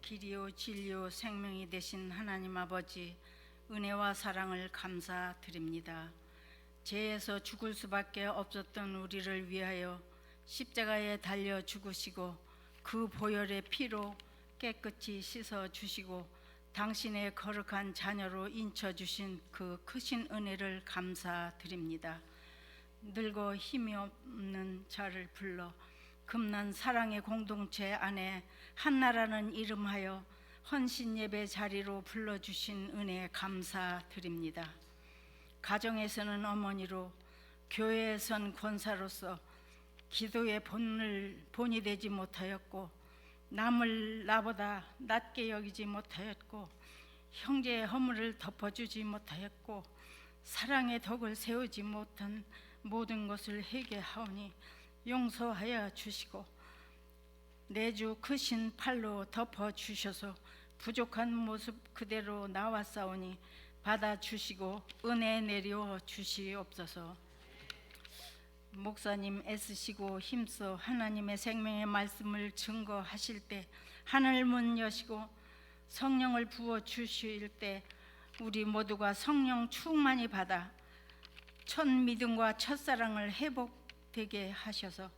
길이요 진리요 생명이 되신 하나님 아버지, 은혜와 사랑을 감사드립니다. 죄에서 죽을 수밖에 없었던 우리를 위하여 십자가에 달려 죽으시고 그 보혈의 피로 깨끗이 씻어 주시고 당신의 거룩한 자녀로 인쳐 주신 그 크신 은혜를 감사드립니다. 늙어 힘이 없는 자를 불러 금난 사랑의 공동체 안에 한나라는 이름하여 헌신 예배 자리로 불러주신 은혜 감사드립니다. 가정에서는 어머니로, 교회에선 권사로서 기도의 본이 되지 못하였고, 남을 나보다 낮게 여기지 못하였고, 형제의 허물을 덮어주지 못하였고, 사랑의 덕을 세우지 못한 모든 것을 회개하오니 용서하여 주시고 내주 크신 팔로 덮어 주셔서 부족한 모습 그대로 나왔사오니 받아주시고 은혜 내려 주시옵소서. 목사님 애쓰시고 힘써 하나님의 생명의 말씀을 증거하실 때 하늘 문 여시고 성령을 부어 주실 때 우리 모두가 성령 충만히 받아 첫 믿음과 첫사랑을 회복되게 하셔서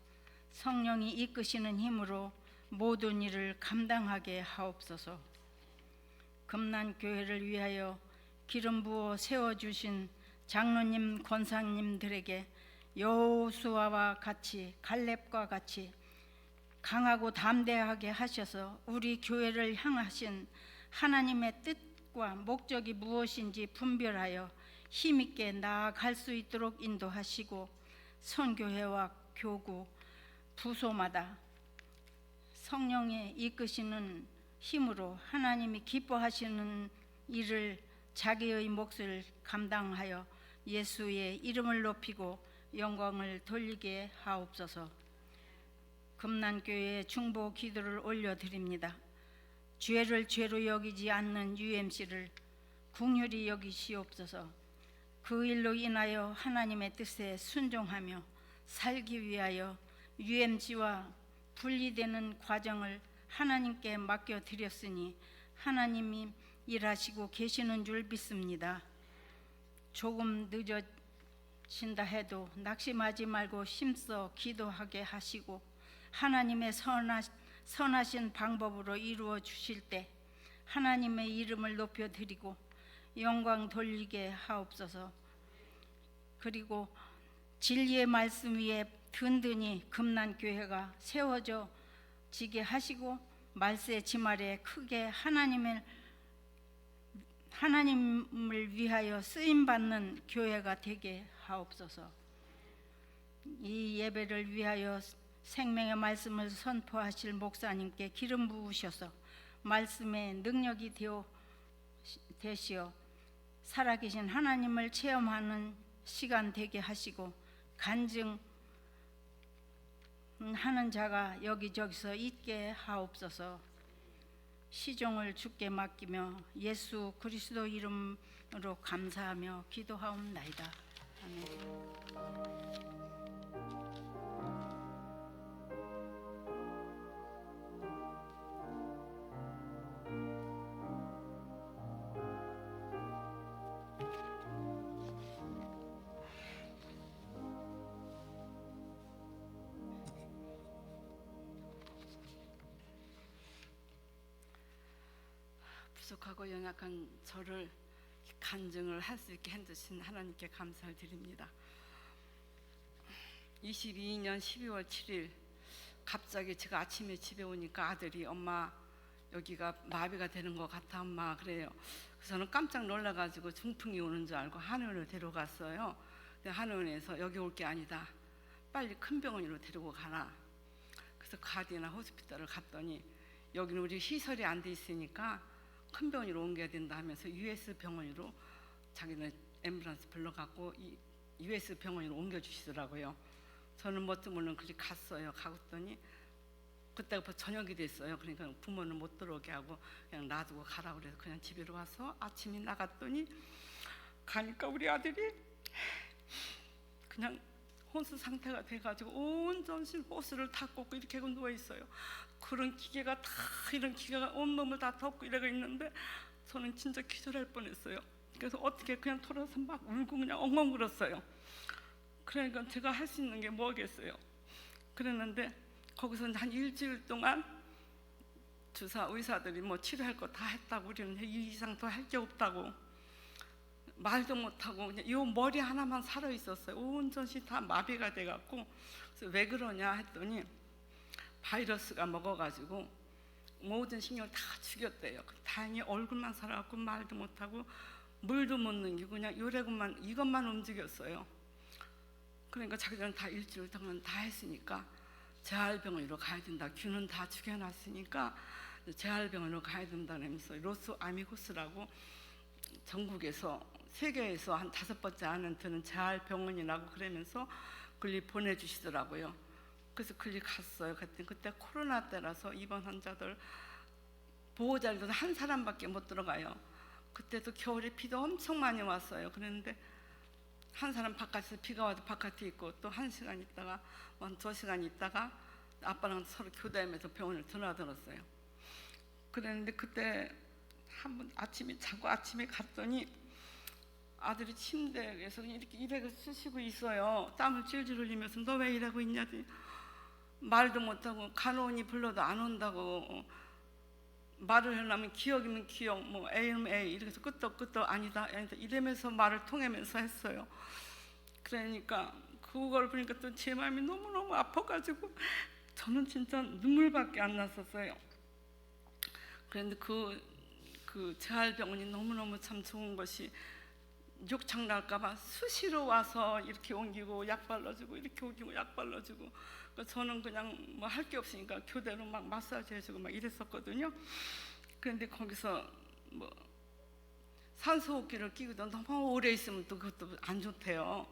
성령이 이끄시는 힘으로 모든 일을 감당하게 하옵소서. 금난교회를 위하여 기름 부어 세워주신 장로님, 권사님들에게 여호수아와 같이 갈렙과 같이 강하고 담대하게 하셔서 우리 교회를 향하신 하나님의 뜻과 목적이 무엇인지 분별하여 힘있게 나아갈 수 있도록 인도하시고 선교회와 교구, 부소마다 성령의 이끄시는 힘으로 하나님이 기뻐하시는 일을 자기의 몫을 감당하여 예수의 이름을 높이고 영광을 돌리게 하옵소서. 금난교회의 중보 기도를 올려드립니다. 죄를 죄로 여기지 않는 UMC를 긍휼히 여기시옵소서. 그 일로 인하여 하나님의 뜻에 순종하며 살기 위하여 UMC와 분리되는 과정을 하나님께 맡겨드렸으니 하나님이 일하시고 계시는 줄 믿습니다. 조금 늦어진다 해도 낙심하지 말고 힘써 기도하게 하시고 하나님의 선하신 방법으로 이루어 주실 때 하나님의 이름을 높여드리고 영광 돌리게 하옵소서. 그리고 진리의 말씀 위에 든든히 금난교회가 세워져 지게 하시고 말세 지말에 크게 하나님을 위하여 쓰임받는 교회가 되게 하옵소서. 이 예배를 위하여 생명의 말씀을 선포하실 목사님께 기름 부으셔서 말씀의 능력이 되시어 살아계신 하나님을 체험하는 시간 되게 하시고 간증하는 자가 여기저기서 있게 하옵소서. 시종을 주께 맡기며 예수 그리스도 이름으로 감사하며 기도하옵나이다. 아멘. 부족하고 연약한 저를 간증을 할 수 있게 해주신 하나님께 감사를 드립니다. 22년 12월 7일 갑자기 제가 아침에 집에 오니까 아들이 엄마 여기가 마비가 되는 것 같아 엄마 그래요. 그래서 저는 깜짝 놀라가지고 중풍이 오는 줄 알고 한의원을 데려갔어요. 근데 한의원에서 여기 올 게 아니다, 빨리 큰 병원으로 데리고 가라. 그래서 가디나 호스피탈을 갔더니 여기는 우리 시설이 안 돼 있으니까 큰 병원으로 옮겨야 된다 하면서 US 병원으로 자기는 앰뷸런스 불러갖고 US 병원으로 옮겨주시더라고요. 저는 뭣도 모르는 그리 갔어요. 갔더니 그때부터 저녁이 됐어요. 그러니까 부모는 못 들어오게 하고 그냥 놔두고 가라고 그래서 그냥 집으로 와서 아침에 나갔더니 가니까 우리 아들이 그냥 혼수 상태가 돼가지고 온 전신 호스를 다 꽂고 이렇게 하고 누워 있어요. 그런 기계가 다 이런 기계가 온 몸을 다 덮고 이러고 있는데 저는 진짜 기절할 뻔했어요. 그래서 어떻게 그냥 돌아서 막 울고 그냥 엉엉 울었어요. 그러니까 제가 할 수 있는 게 뭐겠어요. 그랬는데 거기서 한 일주일 동안 주사 의사들이 뭐 치료할 거 다 했다고, 우리는 이 이상 더 할 게 없다고, 말도 못하고 그냥 요 머리 하나만 살아 있었어요. 온 전신 다 마비가 돼갖고. 그래서 왜 그러냐 했더니 바이러스가 먹어가지고 모든 신경을 다 죽였대요. 다행히 얼굴만 살아갖고 말도 못하고 물도 못 넘기고 그냥 요래고만 이것만 움직였어요. 그러니까 자기들은 다 일주일 동안 다 했으니까 재활병원으로 가야 된다. 균은 다 죽여놨으니까 재활병원으로 가야 된다면서 로스 아미고스라고 전국에서 세계에서 한 5번째 안에 드는 재활병원이라고 그러면서 글리 보내주시더라고요. 그래서 글리 갔어요. 그랬더니 그때 코로나 때라서 입원 환자들 보호자들도 한 사람밖에 못 들어가요. 그때도 겨울에 비도 엄청 많이 왔어요. 그랬는데 한 사람 바깥에서 비가 와도 바깥에 있고 또 1시간 있다가 한 2시간 있다가 아빠랑 서로 교대하면서 병원을 드나들었어요. 그랬는데 그때 한 번 아침에 자고 아침에 갔더니 아들이 침대에서 그냥 이렇게 이래서 쓰시고 있어요. 땀을 질질 흘리면서 너 왜 이러고 있냐더니 말도 못하고 간호원이 불러도 안 온다고, 말을 하려면 기억이면 기억, 뭐 A면 A 이렇게 끄떡끄떡 아니다 이러면서 말을 통하면서 했어요. 그러니까 그걸 보니까 또 제 마음이 너무너무 아파가지고 저는 진짜 눈물밖에 안 났었어요. 그런데 그 재활병원이 너무너무 참 좋은 것이 욕창 날까봐 수시로 와서 이렇게 옮기고 약 발라주고 이렇게 옮기고 약 발라주고, 저는 그냥 뭐 할 게 없으니까 교대로 막 마사지 해주고 막 이랬었거든요. 그런데 거기서 뭐 산소호흡기를 끼고도 너무 오래 있으면 또 그것도 안 좋대요.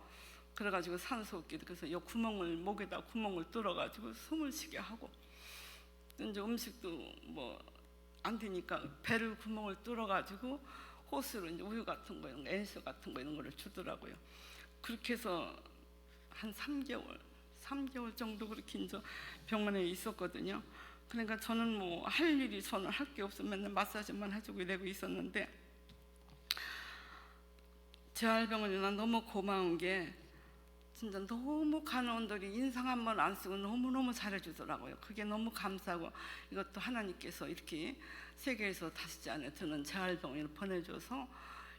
그래가지고 산소호흡기, 그래서 요 구멍을 목에다 구멍을 뚫어가지고 숨을 쉬게 하고, 이제 음식도 뭐 안 되니까 배를 구멍을 뚫어가지고 호스로 이제 우유 같은 거, 엔수 같은 거 이런 거를 주더라고요. 그렇게 해서 한 3개월 정도 그렇게 이제 병원에 있었거든요. 그러니까 저는 뭐 할 일이 저는 할 게 없어 맨날 마사지만 해주고 이러고 있었는데, 재활병원이 난 너무 고마운 게 진짜 너무 간호원들이 인상 한 번 안 쓰고 너무너무 잘해주더라고요. 그게 너무 감사하고, 이것도 하나님께서 이렇게 세계에서 5째 안에 드는 재활병원을 보내줘서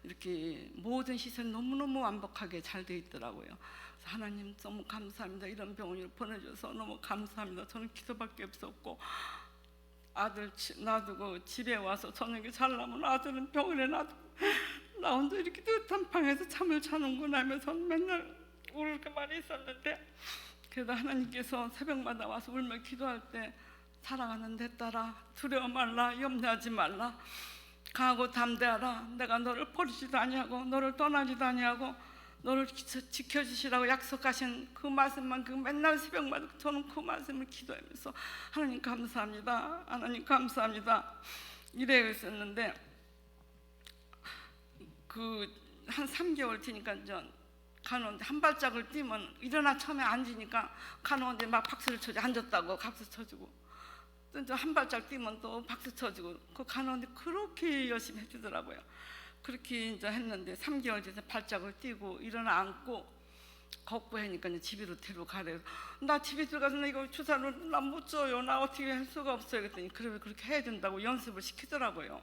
이렇게 모든 시설이 너무너무 완벽하게 잘 돼 있더라고요. 그래서 하나님 너무 감사합니다. 이런 병원을 보내줘서 너무 감사합니다. 저는 기도밖에 없었고, 아들 놔두고 집에 와서 저녁에 자려면 아들은 병원에 놔두고 나 혼자 이렇게 뜨뜻한 방에서 잠을 자는구나 하면서 맨날 울고만 있었는데, 그래도 하나님께서 새벽마다 와서 울며 기도할 때 사랑하는 내 딸아, 두려워 말라, 염려하지 말라, 강하고 담대하라. 내가 너를 버리지도 아니하고 너를 떠나지도 아니하고 너를 지켜주시라고 약속하신 그 말씀만, 그 맨날 새벽마다 저는 그 말씀을 기도하면서 하나님 감사합니다, 하나님 감사합니다 이래 있었는데, 그 한 3개월 뒤니까 간호원들 한 발짝을 뛰면 일어나 처음에 앉으니까 간호원들이 막 박수를 쳐주고, 앉았다고 박수 쳐주고, 또 한 발짝 뛰면 또 박수 쳐주고, 그 간호원들이 그렇게 열심히 해주더라고요. 그렇게 이제 했는데 3개월 뒤에 발짝을 뛰고 일어나 앉고 걷고 하니까 이제 집으로 데려가래요. 나 집에 들어가서 나 이거 주사를 나 못 줘요, 나 어떻게 할 수가 없어요. 그랬더니 그래 그렇게 해야 된다고 연습을 시키더라고요.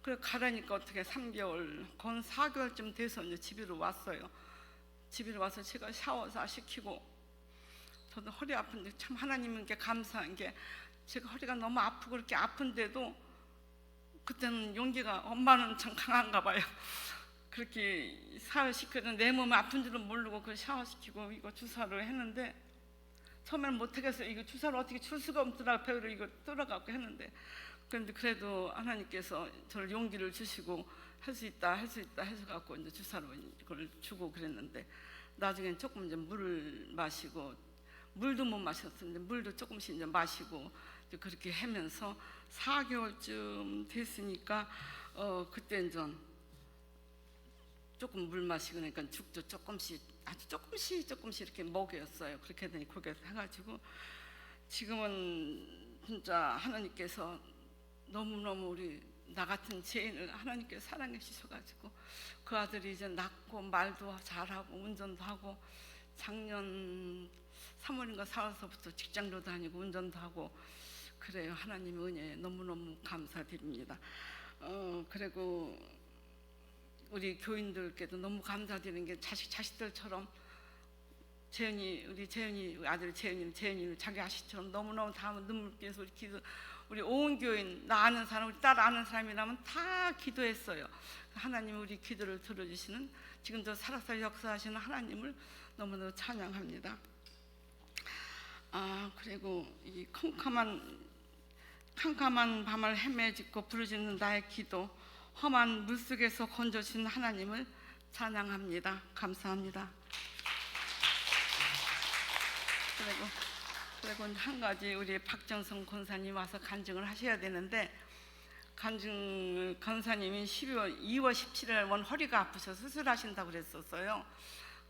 그래 가라니까 어떻게 3개월, 건 4개월쯤 돼서 이제 집으로 왔어요. 집에 와서 제가 샤워사 시키고, 저도 허리 아픈데 참 하나님께 감사한 게, 제가 허리가 너무 아프고 그렇게 아픈데도 그때는 용기가, 엄마는 참 강한가 봐요. 그렇게 샤워시켜도 내 몸이 아픈 줄은 모르고 그 샤워시키고 이거 주사를 했는데, 처음에는 못하겠어요. 이거 주사를 어떻게 줄 수가 없더라, 배로 이거 뚫어갖고 했는데, 그런데 그래도 하나님께서 저를 용기를 주시고 할 수 있다 해서 갖고 이제 주사로 이걸 주고 그랬는데, 나중엔 조금 이제 물을 마시고, 물도 못 마셨는데 물도 조금씩 이제 마시고 이제 그렇게 하면서 4개월쯤 됐으니까 그때 이제 조금 물 마시고 그러니까 죽도 조금씩 아주 조금씩 이렇게 먹였어요. 그렇게 하더니 그렇게 해가지고 지금은 진짜 하나님께서 너무너무 우리 나 같은 죄인을 하나님께서 사랑해 주셔가지고 그 아들이 이제 낳고 말도 잘하고 운전도 하고 작년 3월인가 4월서부터 직장도 다니고 운전도 하고 그래요. 하나님의 은혜에 너무너무 감사드립니다. 그리고 우리 교인들께도 너무 감사드리는 게 자식들처럼 우리 재현이 아들 재현이는 자기 아시처럼 너무너무 다 눈물께서 우리 온 교인 나 아는 사람 우리 딸 아는 사람이라면 다 기도했어요. 하나님 우리 기도를 들어주시는 지금도 살아서 역사하시는 하나님을 너무너무 찬양합니다. 그리고 이 캄캄한 밤을 헤매짓고 부르짖는 나의 기도 험한 물속에서 건져주신 하나님을 찬양합니다. 감사합니다. 그리고 한 가지 우리 박정성 권사님 와서 간증을 하셔야 되는데 권사님이 2월 17일 원 허리가 아프셔서 수술하신다고 그랬었어요.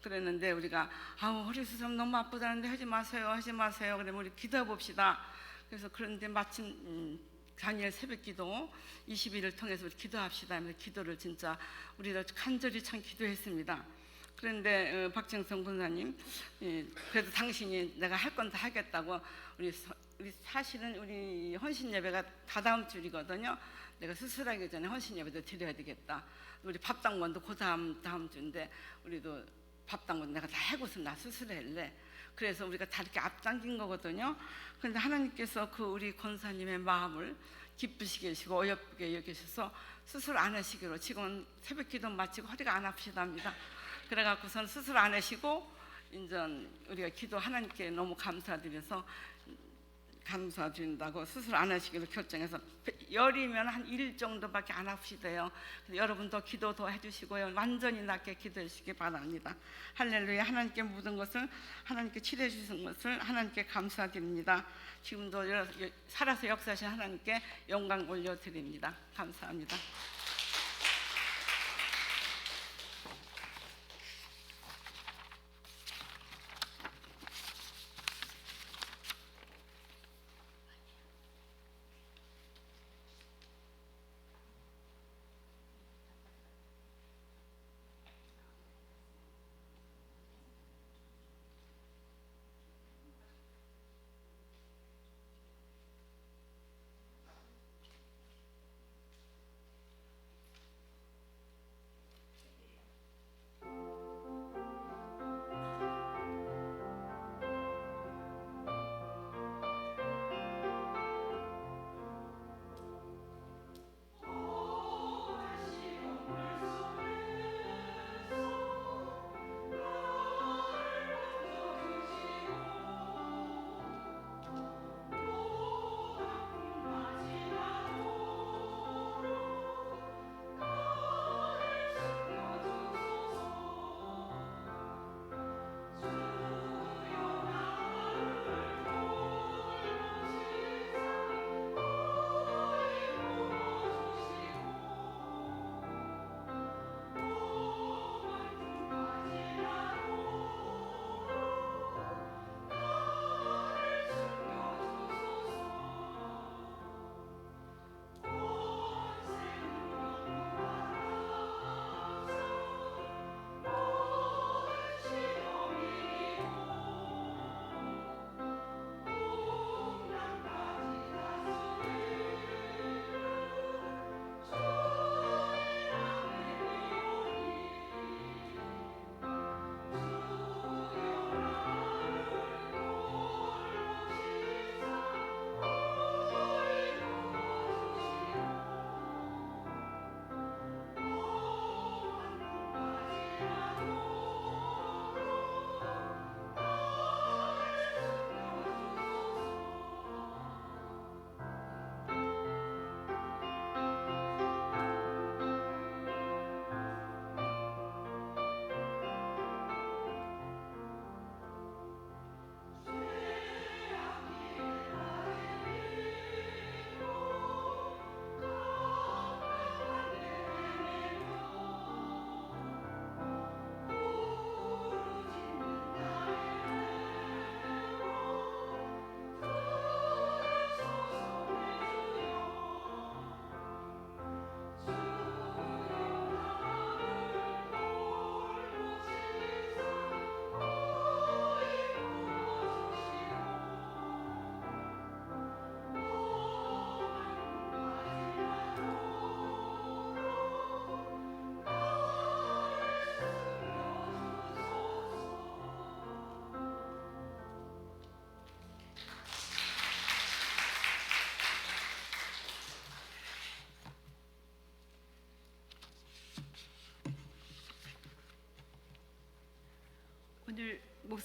그랬는데 우리가 허리 수술 너무 아프다는데 하지 마세요. 그러면 우리 기도해 봅시다. 그래서 그런데 마침 다니엘 새벽기도 21을 통해서 우리 기도합시다 하면서 기도를 진짜 우리가 간절히 참 기도했습니다. 그런데 박정성 권사님 그래도 당신이 내가 할 건 다 하겠다고 우리 사실은 우리 헌신 예배가 다다음 주이거든요. 내가 수술하기 전에 헌신 예배도 드려야 되겠다. 우리 밥당번도 그 다음 주인데 우리도 밥당번 내가 다 해고서 나 수술할래. 그래서 우리가 다 이렇게 앞당긴 거거든요. 그런데 하나님께서 그 우리 권사님의 마음을 기쁘시게 하시고 어여쁘게 여기셔서 수술 안 하시기로 지금은 새벽기도 마치고 허리가 안 아프시답니다. 그래갖고선 수술 안 하시고 이제 우리가 기도 하나님께 너무 감사드린다고 수술 안 하시기로 결정해서 열이면 한 1일 정도밖에 안 아프시대요. 여러분도 기도 더 해주시고요. 완전히 낫게 기도해 주시기 바랍니다. 할렐루야. 하나님께 모든 것을 하나님께 치료해 주신 것을 하나님께 감사드립니다. 지금도 살아서 역사하신 하나님께 영광 올려드립니다. 감사합니다.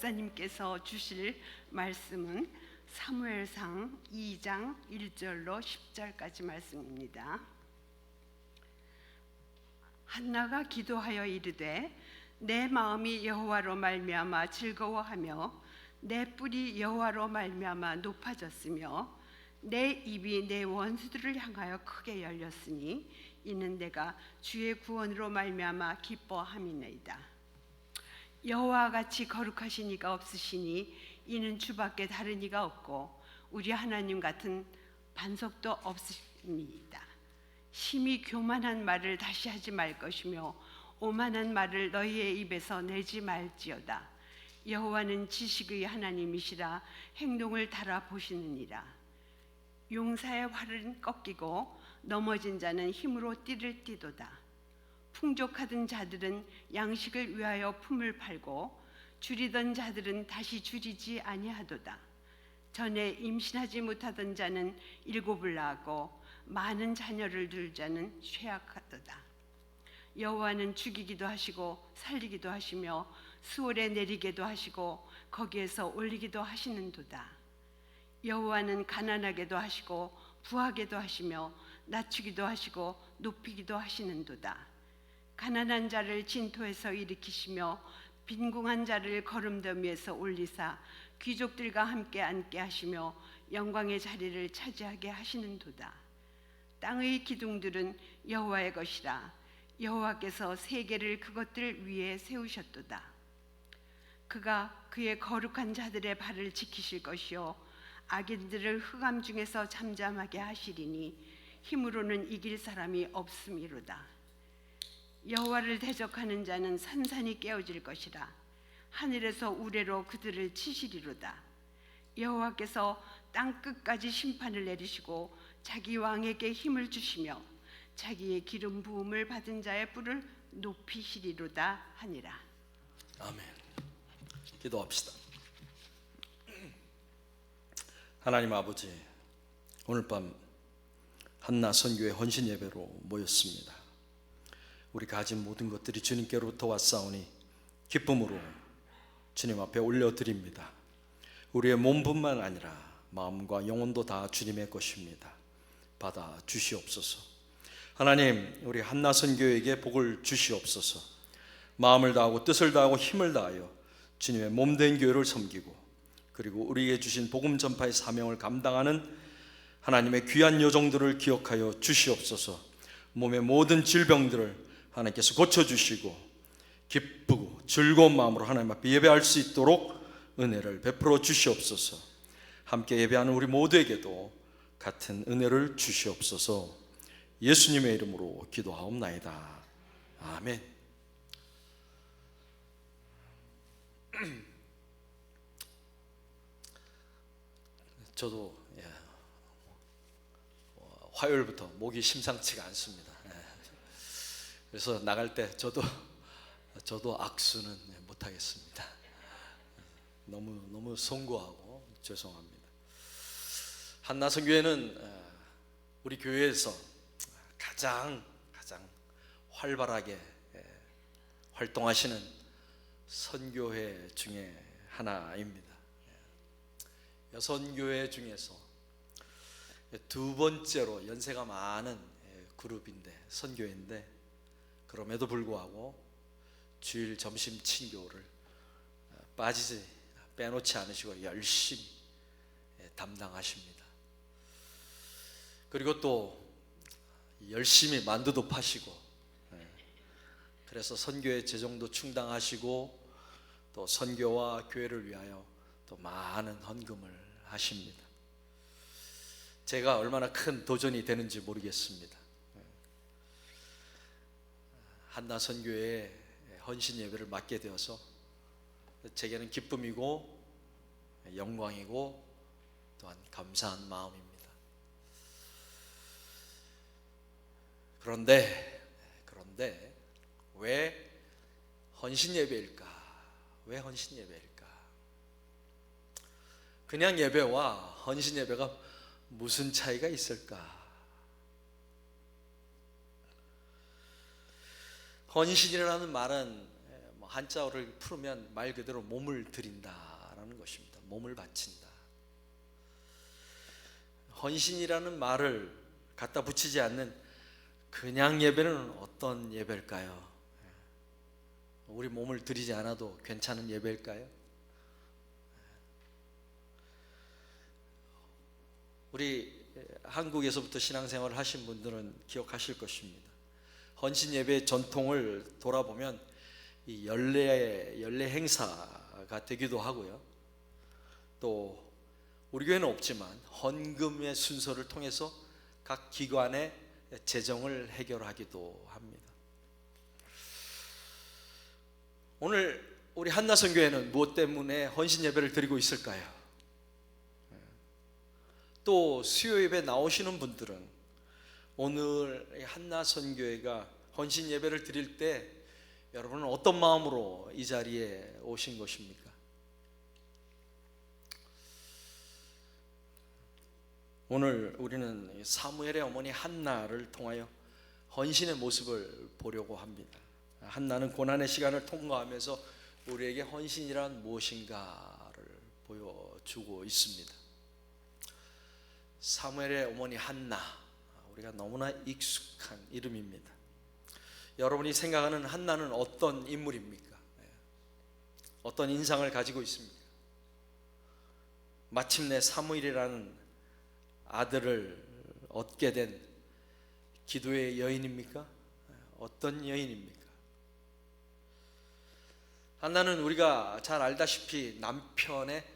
목사님께서 주실 말씀은 사무엘상 2장 1절로 10절까지 말씀입니다. 한나가 기도하여 이르되 내 마음이 여호와로 말미암아 즐거워하며 내 뿔이 여호와로 말미암아 높아졌으며 내 입이 내 원수들을 향하여 크게 열렸으니 이는 내가 주의 구원으로 말미암아 기뻐함이니이다. 여호와와 같이 거룩하신 이가 없으시니 이는 주밖에 다른 이가 없고 우리 하나님 같은 반석도 없으니이다. 심히 교만한 말을 다시 하지 말 것이며 오만한 말을 너희의 입에서 내지 말지어다. 여호와는 지식의 하나님이시라 행동을 달아보시느니라. 용사의 활은 꺾이고 넘어진 자는 힘으로 띠를 띠도다. 풍족하던 자들은 양식을 위하여 품을 팔고 줄이던 자들은 다시 줄이지 아니하도다. 전에 임신하지 못하던 자는 일곱을 낳고 많은 자녀를 둘 자는 쇠약하도다. 여호와는 죽이기도 하시고 살리기도 하시며 수월에 내리게도 하시고 거기에서 올리기도 하시는도다. 여호와는 가난하게도 하시고 부하게도 하시며 낮추기도 하시고 높이기도 하시는도다. 가난한 자를 진토에서 일으키시며 빈궁한 자를 거름더미에서 올리사 귀족들과 함께 앉게 하시며 영광의 자리를 차지하게 하시는도다. 땅의 기둥들은 여호와의 것이라. 여호와께서 세계를 그것들 위에 세우셨도다. 그가 그의 거룩한 자들의 발을 지키실 것이요 악인들을 흑암 중에서 잠잠하게 하시리니 힘으로는 이길 사람이 없음이로다. 여호와를 대적하는 자는 산산이 깨어질 것이라. 하늘에서 우레로 그들을 치시리로다. 여호와께서 땅 끝까지 심판을 내리시고 자기 왕에게 힘을 주시며 자기의 기름 부음을 받은 자의 뿔을 높이시리로다 하니라. 아멘. 기도합시다. 하나님 아버지, 오늘 밤 한나 선교회 헌신 예배로 모였습니다. 우리 가진 모든 것들이 주님께로부터 왔사오니 기쁨으로 주님 앞에 올려드립니다. 우리의 몸뿐만 아니라 마음과 영혼도 다 주님의 것입니다. 받아 주시옵소서. 하나님, 우리 한나 선교회에게 복을 주시옵소서. 마음을 다하고 뜻을 다하고 힘을 다하여 주님의 몸된 교회를 섬기고 그리고 우리에게 주신 복음 전파의 사명을 감당하는 하나님의 귀한 여종들을 기억하여 주시옵소서. 몸의 모든 질병들을 하나님께서 고쳐주시고 기쁘고 즐거운 마음으로 하나님 앞에 예배할 수 있도록 은혜를 베풀어 주시옵소서. 함께 예배하는 우리 모두에게도 같은 은혜를 주시옵소서. 예수님의 이름으로 기도하옵나이다. 아멘. 저도 화요일부터 목이 심상치가 않습니다. 그래서 나갈 때 저도 악수는 못하겠습니다. 너무 송구하고 죄송합니다. 한나 선교회는 우리 교회에서 가장 활발하게 활동하시는 선교회 중에 하나입니다. 여선교회 중에서 두 번째로 연세가 많은 그룹인데 선교회인데 그럼에도 불구하고 주일 점심 친교를 빼놓지 않으시고 열심히 담당하십니다. 그리고 또 열심히 만두도 파시고 그래서 선교의 재정도 충당하시고 또 선교와 교회를 위하여 또 많은 헌금을 하십니다. 제가 얼마나 큰 도전이 되는지 모르겠습니다. 한나 선교회에 헌신 예배를 맡게 되어서 제게는 기쁨이고 영광이고 또한 감사한 마음입니다. 그런데 왜 헌신 예배일까? 왜 헌신 예배일까? 그냥 예배와 헌신 예배가 무슨 차이가 있을까? 헌신이라는 말은 한자어를 풀으면 말 그대로 몸을 드린다라는 것입니다. 몸을 바친다. 헌신이라는 말을 갖다 붙이지 않는 그냥 예배는 어떤 예배일까요? 우리 몸을 드리지 않아도 괜찮은 예배일까요? 우리 한국에서부터 신앙생활을 하신 분들은 기억하실 것입니다. 헌신 예배의 전통을 돌아보면 이 연례 행사가 되기도 하고요. 또 우리 교회는 없지만 헌금의 순서를 통해서 각 기관의 재정을 해결하기도 합니다. 오늘 우리 한나선교회는 무엇 때문에 헌신 예배를 드리고 있을까요? 또 수요 예배 나오시는 분들은 오늘 한나선교회가 헌신 예배를 드릴 때 여러분은 어떤 마음으로 이 자리에 오신 것입니까? 오늘 우리는 사무엘의 어머니 한나를 통하여 헌신의 모습을 보려고 합니다. 한나는 고난의 시간을 통과하면서 우리에게 헌신이란 무엇인가를 보여주고 있습니다. 사무엘의 어머니 한나, 우리가 너무나 익숙한 이름입니다. 여러분이 생각하는 한나는 어떤 인물입니까? 어떤 인상을 가지고 있습니까? 마침내 사무엘이라는 아들을 얻게 된 기도의 여인입니까? 어떤 여인입니까? 한나는 우리가 잘 알다시피 남편의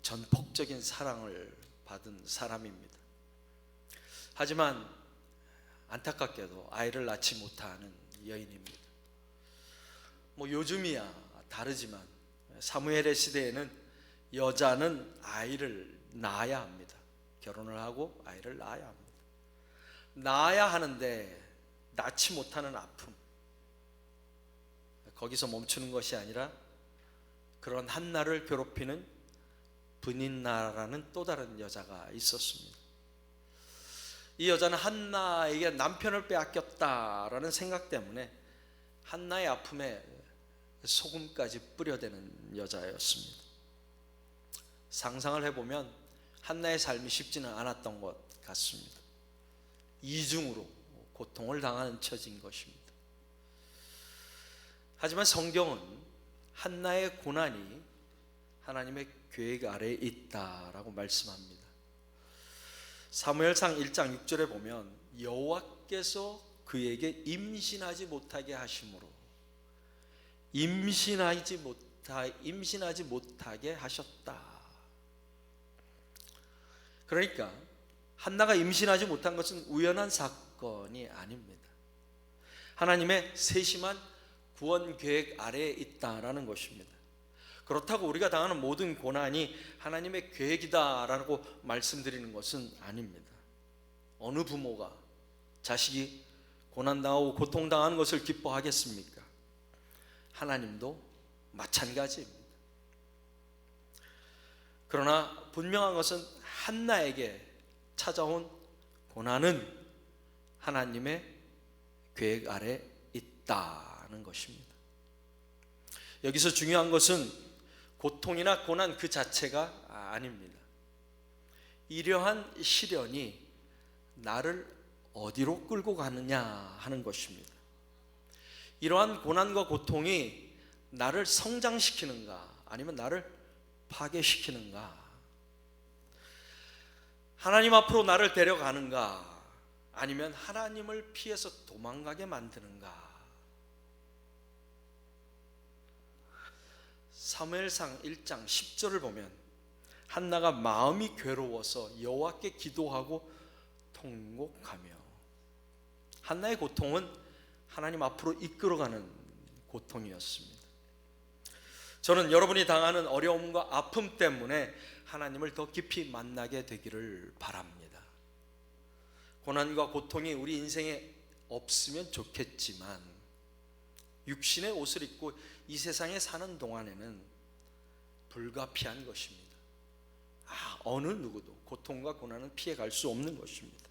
전폭적인 사랑을 받은 사람입니다. 하지만 안타깝게도 아이를 낳지 못하는 여인입니다. 요즘이야 다르지만 사무엘의 시대에는 여자는 아이를 낳아야 합니다. 결혼을 하고 아이를 낳아야 합니다. 낳아야 하는데 낳지 못하는 아픔, 거기서 멈추는 것이 아니라 그런 한나를 괴롭히는 브닌나라는 또 다른 여자가 있었습니다. 이 여자는 한나에게 남편을 빼앗겼다라는 생각 때문에 한나의 아픔에 소금까지 뿌려대는 여자였습니다. 상상을 해보면 한나의 삶이 쉽지는 않았던 것 같습니다. 이중으로 고통을 당하는 처지인 것입니다. 하지만 성경은 한나의 고난이 하나님의 계획 아래에 있다라고 말씀합니다. 사무엘상 1장 6절에 보면 여호와께서 그에게 임신하지 못하게 하심으로 임신하지 못하게 하셨다. 그러니까 한나가 임신하지 못한 것은 우연한 사건이 아닙니다. 하나님의 세심한 구원 계획 아래에 있다라는 것입니다. 그렇다고 우리가 당하는 모든 고난이 하나님의 계획이다라고 말씀드리는 것은 아닙니다. 어느 부모가 자식이 고난당하고 고통당하는 것을 기뻐하겠습니까? 하나님도 마찬가지입니다. 그러나 분명한 것은 한나에게 찾아온 고난은 하나님의 계획 아래 있다는 것입니다. 여기서 중요한 것은 고통이나 고난 그 자체가 아닙니다. 이러한 시련이 나를 어디로 끌고 가느냐 하는 것입니다. 이러한 고난과 고통이 나를 성장시키는가 아니면 나를 파괴시키는가, 하나님 앞으로 나를 데려가는가 아니면 하나님을 피해서 도망가게 만드는가. 사무엘상 1장 10절을 보면 한나가 마음이 괴로워서 여호와께 기도하고 통곡하며, 한나의 고통은 하나님 앞으로 이끌어가는 고통이었습니다. 저는 여러분이 당하는 어려움과 아픔 때문에 하나님을 더 깊이 만나게 되기를 바랍니다. 고난과 고통이 우리 인생에 없으면 좋겠지만 육신의 옷을 입고 이 세상에 사는 동안에는 불가피한 것입니다. 어느 누구도 고통과 고난은 피해갈 수 없는 것입니다.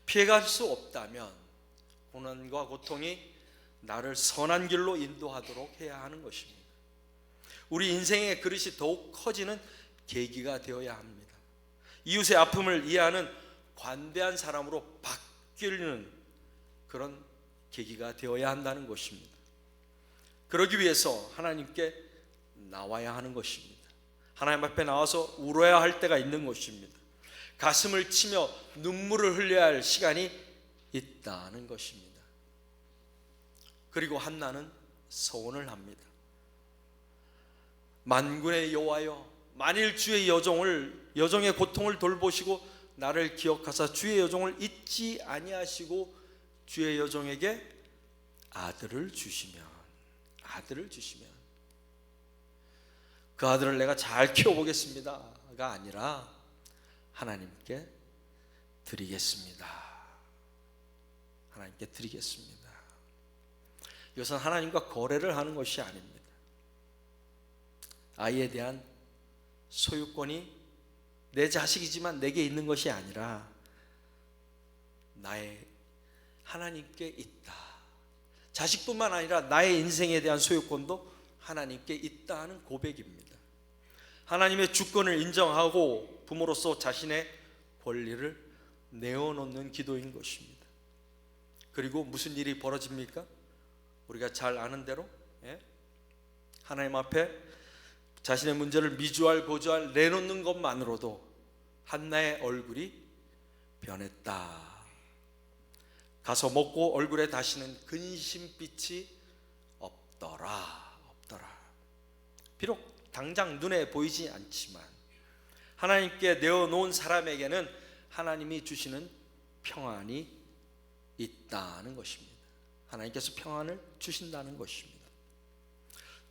피해갈 수 없다면 고난과 고통이 나를 선한 길로 인도하도록 해야 하는 것입니다. 우리 인생의 그릇이 더욱 커지는 계기가 되어야 합니다. 이웃의 아픔을 이해하는 관대한 사람으로 바뀌는 그런 계기가 되어야 한다는 것입니다. 그러기 위해서 하나님께 나와야 하는 것입니다. 하나님 앞에 나와서 울어야 할 때가 있는 것입니다. 가슴을 치며 눈물을 흘려야 할 시간이 있다는 것입니다. 그리고 한나는 서원을 합니다. 만군의 여호와여, 만일 주의 여종의 고통을 돌보시고 나를 기억하사 주의 여종을 잊지 아니하시고 주의 여종에게 아들을 주시면 그 아들을 내가 잘 키워보겠습니다가 아니라 하나님께 드리겠습니다. 하나님께 드리겠습니다. 이것은 하나님과 거래를 하는 것이 아닙니다. 아이에 대한 소유권이 내 자식이지만 내게 있는 것이 아니라 나의 하나님께 있다. 자식뿐만 아니라 나의 인생에 대한 소유권도 하나님께 있다 하는 고백입니다. 하나님의 주권을 인정하고 부모로서 자신의 권리를 내어놓는 기도인 것입니다. 그리고 무슨 일이 벌어집니까? 우리가 잘 아는 대로 하나님 앞에 자신의 문제를 미주알 고주알 내놓는 것만으로도 한나의 얼굴이 변했다. 가서 먹고 얼굴에 다시는 근심빛이 없더라. 비록 당장 눈에 보이지 않지만 하나님께 내어놓은 사람에게는 하나님이 주시는 평안이 있다는 것입니다. 하나님께서 평안을 주신다는 것입니다.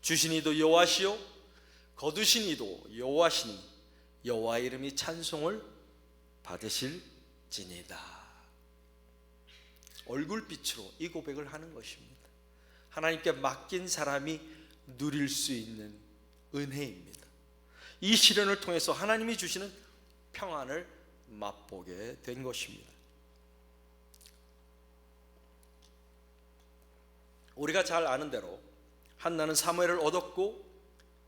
주신 이도 여호와시요 거두신 이도 여호와시니 여호와 이름이 찬송을 받으실지니이다. 얼굴빛으로 이 고백을 하는 것입니다. 하나님께 맡긴 사람이 누릴 수 있는 은혜입니다. 이 시련을 통해서 하나님이 주시는 평안을 맛보게 된 것입니다. 우리가 잘 아는 대로 한나는 사무엘을 얻었고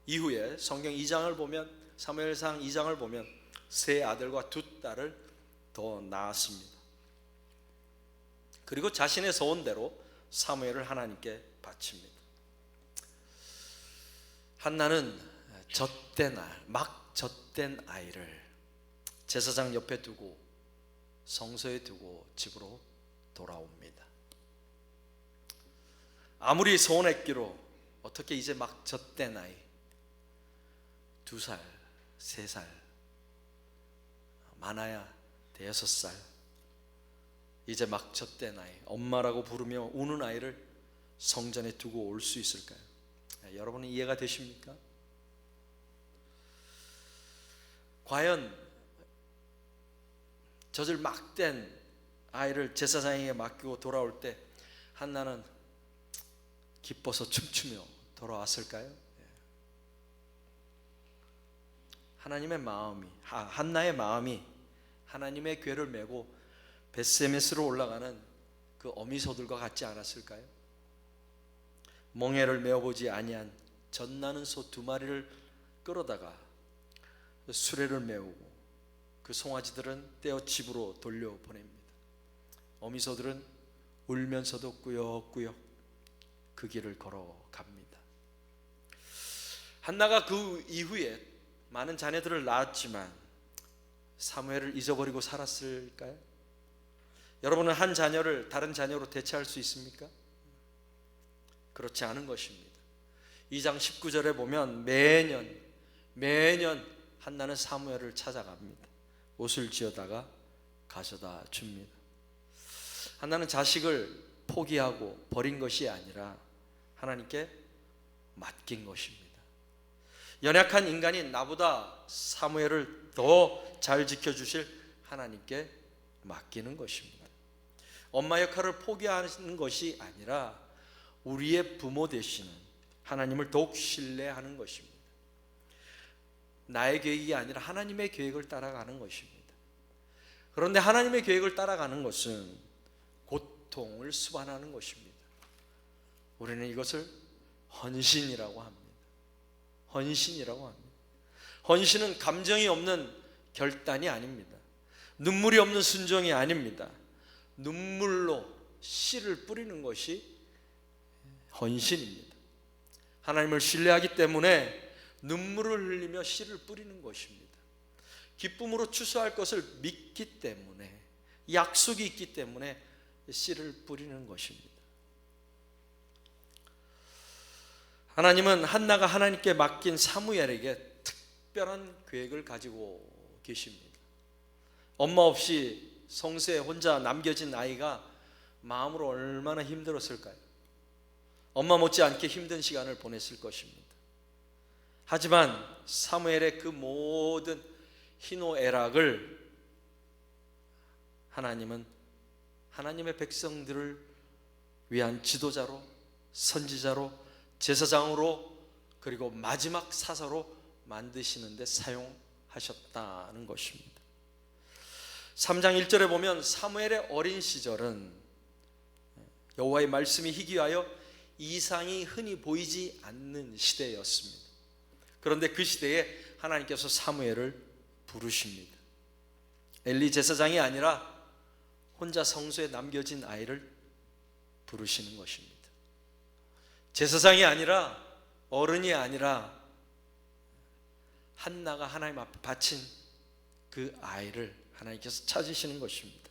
이후에 성경 2장을 보면 사무엘상 2장을 보면 세 아들과 두 딸을 더 낳았습니다. 그리고 자신의 소원대로 사무엘을 하나님께 바칩니다. 한나는 막 젖된 아이를 제사장 옆에 두고 성소에 두고 집으로 돌아옵니다. 아무리 소원했기로 어떻게 이제 막 젖된 아이 2살, 3살, 많아야 5살 이제 막 젖된 아이 엄마라고 부르며 우는 아이를 성전에 두고 올 수 있을까요? 여러분은 이해가 되십니까? 과연 젖을 막 된 아이를 제사장에게 맡기고 돌아올 때 한나는 기뻐서 춤추며 돌아왔을까요? 한나의 마음이 하나님의 궤를 메고 벳세메스로 올라가는 그 어미소들과 같지 않았을까요? 멍에를 메어보지 아니한 젖나는 소 2마리를 끌어다가 수레를 메우고 그 송아지들은 떼어 집으로 돌려보냅니다. 어미소들은 울면서도 꾸역꾸역 그 길을 걸어갑니다. 한나가 그 이후에 많은 자녀들을 낳았지만 사무엘을 잊어버리고 살았을까요? 여러분은 한 자녀를 다른 자녀로 대체할 수 있습니까? 그렇지 않은 것입니다. 2장 19절에 보면 매년 한나는 사무엘을 찾아갑니다. 옷을 지어다가 가져다 줍니다. 한나는 자식을 포기하고 버린 것이 아니라 하나님께 맡긴 것입니다. 연약한 인간인 나보다 사무엘을 더 잘 지켜주실 하나님께 맡기는 것입니다. 엄마 역할을 포기하는 것이 아니라 우리의 부모 되시는 하나님을 더욱 신뢰하는 것입니다. 나의 계획이 아니라 하나님의 계획을 따라가는 것입니다. 그런데 하나님의 계획을 따라가는 것은 고통을 수반하는 것입니다. 우리는 이것을 헌신이라고 합니다. 헌신이라고 합니다. 헌신은 감정이 없는 결단이 아닙니다. 눈물이 없는 순종이 아닙니다. 눈물로 씨를 뿌리는 것이 헌신입니다. 하나님을 신뢰하기 때문에 눈물을 흘리며 씨를 뿌리는 것입니다. 기쁨으로 추수할 것을 믿기 때문에, 약속이 있기 때문에 씨를 뿌리는 것입니다. 하나님은 한나가 하나님께 맡긴 사무엘에게 특별한 계획을 가지고 계십니다. 엄마 없이 성소에 혼자 남겨진 아이가 마음으로 얼마나 힘들었을까요? 엄마 못지않게 힘든 시간을 보냈을 것입니다. 하지만 사무엘의 그 모든 희노애락을 하나님은 하나님의 백성들을 위한 지도자로, 선지자로, 제사장으로, 그리고 마지막 사사로 만드시는 데 사용하셨다는 것입니다. 3장 1절에 보면 사무엘의 어린 시절은 여호와의 말씀이 희귀하여 이상이 흔히 보이지 않는 시대였습니다. 그런데 그 시대에 하나님께서 사무엘을 부르십니다. 엘리 제사장이 아니라 혼자 성소에 남겨진 아이를 부르시는 것입니다. 제사장이 아니라, 어른이 아니라 한나가 하나님 앞에 바친 그 아이를 하나님께서 찾으시는 것입니다.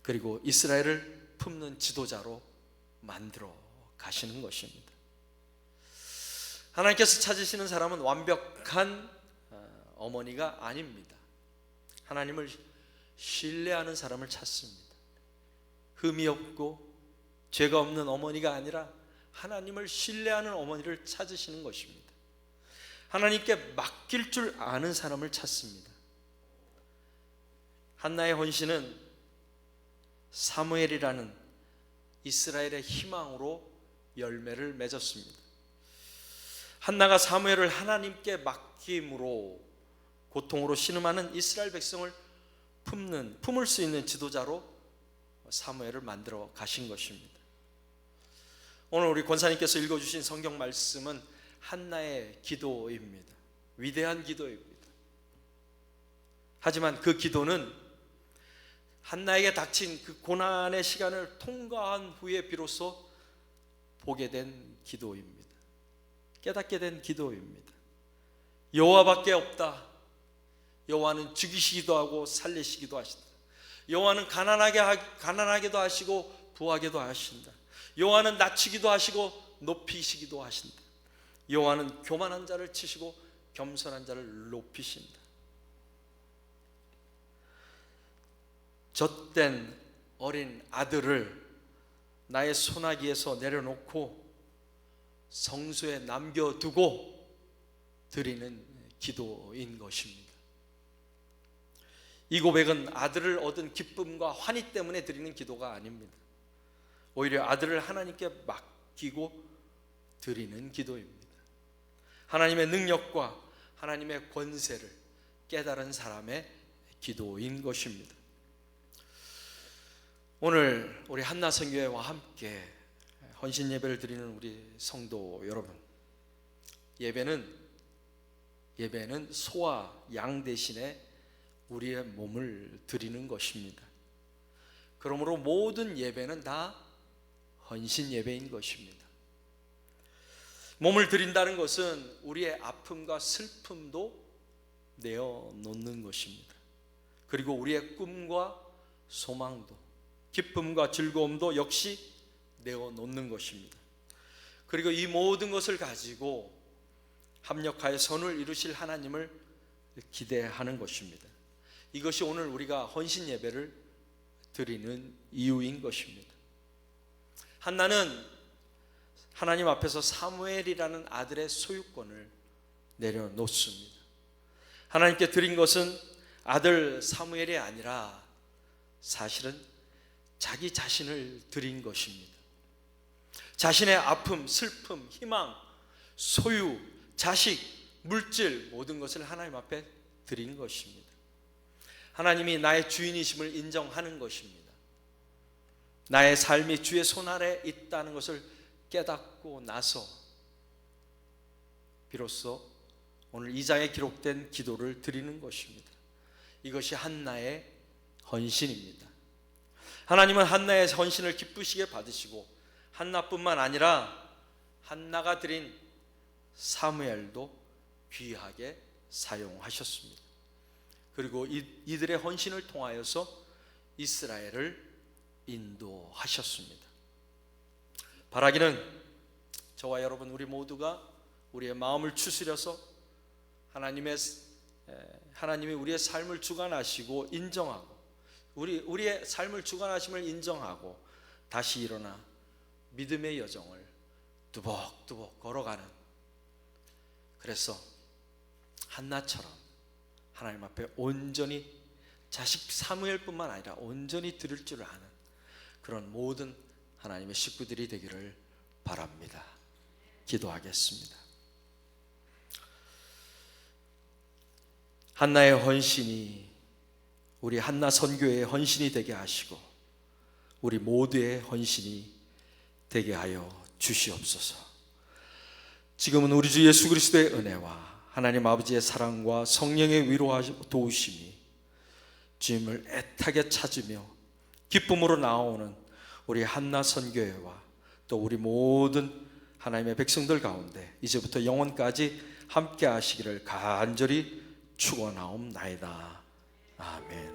그리고 이스라엘을 품는 지도자로 만들어 가시는 것입니다. 하나님께서 찾으시는 사람은 완벽한 어머니가 아닙니다. 하나님을 신뢰하는 사람을 찾습니다. 흠이 없고 죄가 없는 어머니가 아니라 하나님을 신뢰하는 어머니를 찾으시는 것입니다. 하나님께 맡길 줄 아는 사람을 찾습니다. 한나의 헌신은 사무엘이라는 이스라엘의 희망으로 열매를 맺었습니다. 한나가 사무엘을 하나님께 맡김으로 고통으로 신음하는 이스라엘 백성을 품을 수 있는 지도자로 사무엘을 만들어 가신 것입니다. 오늘 우리 권사님께서 읽어주신 성경 말씀은 한나의 기도입니다. 위대한 기도입니다. 하지만 그 기도는 한나에게 닥친 그 고난의 시간을 통과한 후에 비로소 보게 된 기도입니다. 깨닫게 된 기도입니다. 여호와밖에 없다. 여호와는 죽이시기도 하고 살리시기도 하신다. 여호와는 가난하게도 하시고 부하게도 하신다. 여호와는 낮추기도 하시고 높이시기도 하신다. 여호와는 교만한 자를 치시고 겸손한 자를 높이신다. 젖된 어린 아들을 나의 소나기에서 내려놓고 성소에 남겨두고 드리는 기도인 것입니다. 이 고백은 아들을 얻은 기쁨과 환희 때문에 드리는 기도가 아닙니다. 오히려 아들을 하나님께 맡기고 드리는 기도입니다. 하나님의 능력과 하나님의 권세를 깨달은 사람의 기도인 것입니다. 오늘 우리 한나 선교회와 함께 헌신 예배를 드리는 우리 성도 여러분, 예배는 소와 양 대신에 우리의 몸을 드리는 것입니다. 그러므로 모든 예배는 다 헌신 예배인 것입니다. 몸을 드린다는 것은 우리의 아픔과 슬픔도 내어놓는 것입니다. 그리고 우리의 꿈과 소망도, 기쁨과 즐거움도 역시 내어놓는 것입니다. 그리고 이 모든 것을 가지고 합력하여 선을 이루실 하나님을 기대하는 것입니다. 이것이 오늘 우리가 헌신 예배를 드리는 이유인 것입니다. 한나는 하나님 앞에서 사무엘이라는 아들의 소유권을 내려놓습니다. 하나님께 드린 것은 아들 사무엘이 아니라 사실은 자기 자신을 드린 것입니다. 자신의 아픔, 슬픔, 희망, 소유, 자식, 물질 모든 것을 하나님 앞에 드린 것입니다. 하나님이 나의 주인이심을 인정하는 것입니다. 나의 삶이 주의 손 아래 있다는 것을 깨닫고 나서 비로소 오늘 2장에 기록된 기도를 드리는 것입니다. 이것이 한나의 헌신입니다. 하나님은 한나의 헌신을 기쁘시게 받으시고 한나뿐만 아니라 한나가 드린 사무엘도 귀하게 사용하셨습니다. 그리고 이들의 헌신을 통하여서 이스라엘을 인도하셨습니다. 바라기는 저와 여러분 우리 모두가 우리의 마음을 추스려서 하나님이 우리의 삶을 주관하시고 인정하고 우리의 삶을 주관하심을 인정하고 다시 일어나 믿음의 여정을 뚜벅뚜벅 걸어가는, 그래서 한나처럼 하나님 앞에 온전히 자식 사무엘뿐만 아니라 온전히 드릴 줄 아는 그런 모든 하나님의 식구들이 되기를 바랍니다. 기도하겠습니다. 한나의 헌신이 우리 한나 선교의 헌신이 되게 하시고 우리 모두의 헌신이 되게 하여 주시옵소서. 지금은 우리 주 예수 그리스도의 은혜와 하나님 아버지의 사랑과 성령의 위로와 도우심이 주님을 애타게 찾으며 기쁨으로 나오는 우리 한나 선교회와 또 우리 모든 하나님의 백성들 가운데 이제부터 영원까지 함께 하시기를 간절히 축원하옵나이다. 아멘.